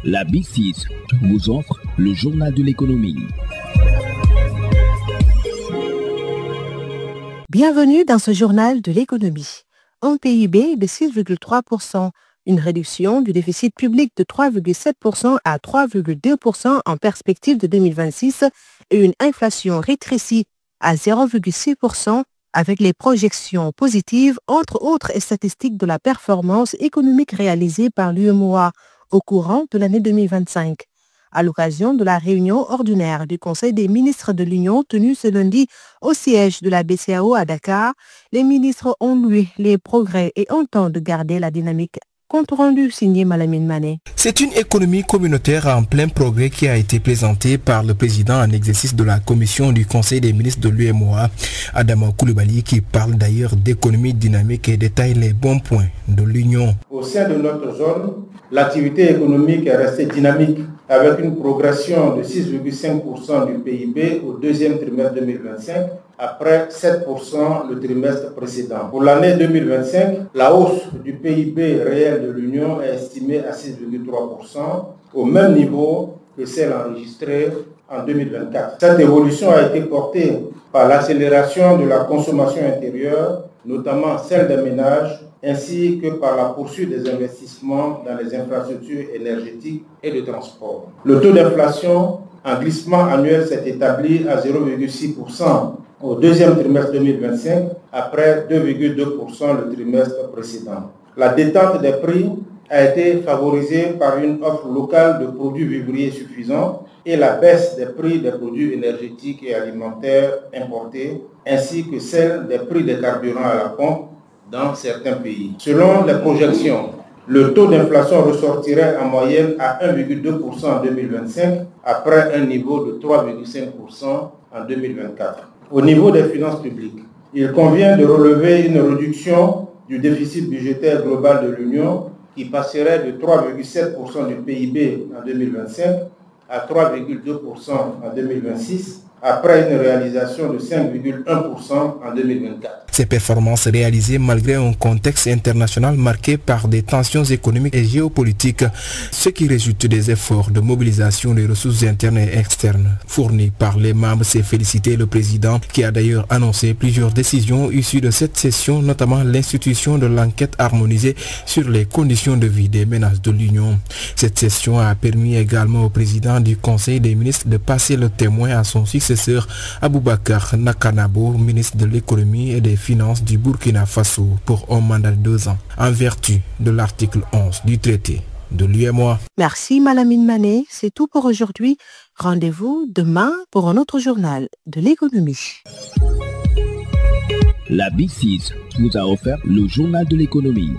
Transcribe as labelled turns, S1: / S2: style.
S1: La B6 vous offre le journal de l'économie.
S2: Bienvenue dans ce journal de l'économie. Un PIB de 6,3%, une réduction du déficit public de 3,7% à 3,2% en perspective de 2026 et une inflation rétrécie à 0,6% avec les projections positives, entre autres statistiques de la performance économique réalisée par l'UEMOA au courant de l'année 2025. À l'occasion de la réunion ordinaire du Conseil des ministres de l'Union tenue ce lundi au siège de la BCEAO à Dakar, les ministres ont loué les progrès et entendent garder la dynamique. Compte rendu signé Malamine Mané.
S3: C'est une économie communautaire en plein progrès qui a été présentée par le président en exercice de la commission du Conseil des ministres de l'UEMOA, Adama Coulibaly, qui parle d'ailleurs d'économie dynamique et détaille les bons points de l'Union.
S4: Au sein de notre zone, l'activité économique est restée dynamique avec une progression de 6,5% du PIB au deuxième trimestre 2025, après 7% le trimestre précédent. Pour l'année 2025, la hausse du PIB réel de l'Union est estimée à 6,3%, au même niveau que celle enregistrée en 2024. Cette évolution a été portée par l'accélération de la consommation intérieure, notamment celle des ménages, ainsi que par la poursuite des investissements dans les infrastructures énergétiques et de transport. Le taux d'inflation en glissement annuel s'est établi à 0,6% au deuxième trimestre 2025, après 2,2% le trimestre précédent. La détente des prix a été favorisée par une offre locale de produits vivriers suffisants et la baisse des prix des produits énergétiques et alimentaires importés, ainsi que celle des prix des carburants à la pompe dans certains pays. Selon les projections, le taux d'inflation ressortirait en moyenne à 1,2% en 2025, après un niveau de 3,5% en 2024. Au niveau des finances publiques, il convient de relever une réduction du déficit budgétaire global de l'Union qui passerait de 3,7% du PIB en 2025 à 3,2% en 2026, après une réalisation de 5,1% en 2024.
S3: Ces performances réalisées malgré un contexte international marqué par des tensions économiques et géopolitiques, ce qui résulte des efforts de mobilisation des ressources internes et externes fournis par les membres. C'est félicité le président qui a d'ailleurs annoncé plusieurs décisions issues de cette session, notamment l'institution de l'enquête harmonisée sur les conditions de vie des ménages de l'Union. Cette session a permis également au président du Conseil des ministres de passer le témoin à son successeur Aboubakar Nakanabo, ministre de l'économie et des finances du Burkina Faso, pour un mandat de 2 ans, en vertu de l'article 11 du traité de l'UEMOA.
S2: Merci Malamine Mané, c'est tout pour aujourd'hui. Rendez-vous demain pour un autre journal de l'économie.
S1: La B6 vous a offert le journal de l'économie.